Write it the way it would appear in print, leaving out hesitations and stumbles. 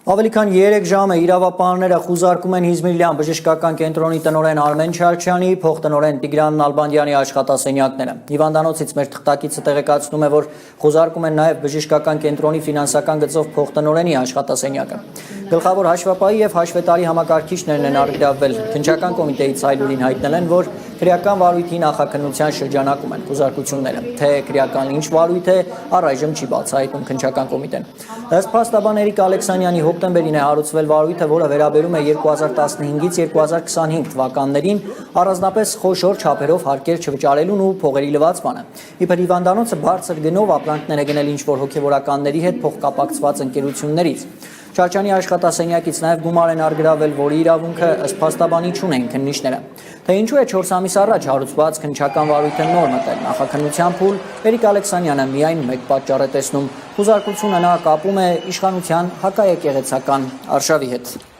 Ավելի քան 3 ժամ է իրավապահները խուզարկում են Հիզմիրլյան բժշկական կենտրոնի տնօրեն Արմեն Չարչյանի, փոխտնօրեն Տիգրան Նալբանդյանի աշխատասենյակները։ Հիվանդանոցից մեր թղթակիցը տեղեկացնում է, որ խուզարկում են նաև բժշկական կենտրոնի ֆինանսական գծով փոխտնօրենի աշխատասենյակը։ Գլխավոր հաշվապահի եւ հաշվետարի համակարգիչներն են առգրավվել։ Քննչական կոմիտեի ցայլուրին հայտնել են, որ քրեական վարույթի նախաքննության շրջանակում են խուզարկությունները։ Թե քրեական ինչ վարույթ է, առայժմ չի բացահայտում քննչական կոմիտեն։ Ըստ փաստաբան Էրիկ Ալեքսանյանի հոկտեմբերին է հարուցվել վարույթը, որը վերաբերում է 2015-ից 2025 թվականներին առանձնապես խոշոր չափերով հարկեր չվճարելուն ու փողերի լվացմանը։ Իբր հիվանդանոցը բարձր գնով ապրանքներ է գնել ինչ-որ հոգևորականների հետ փոխկապակցված ընկերություններից։ Չարչյանի աշխատասենյակից նաև գումար են առգրավել, որի իրավունքը ըստ փաստաբանի չունեն քննիչները։ Թե ինչու է 4 ամիս առաջ հարուցված քննչական վարույթը նոր մտել նախաքննության փուլ, Էրիկ Ալեքսանյանը միայն մեկ պատճառ է տեսնում՝ խուզարկությունը նա կապում է իշխանության հակաեկեղեցական արշավի հետ։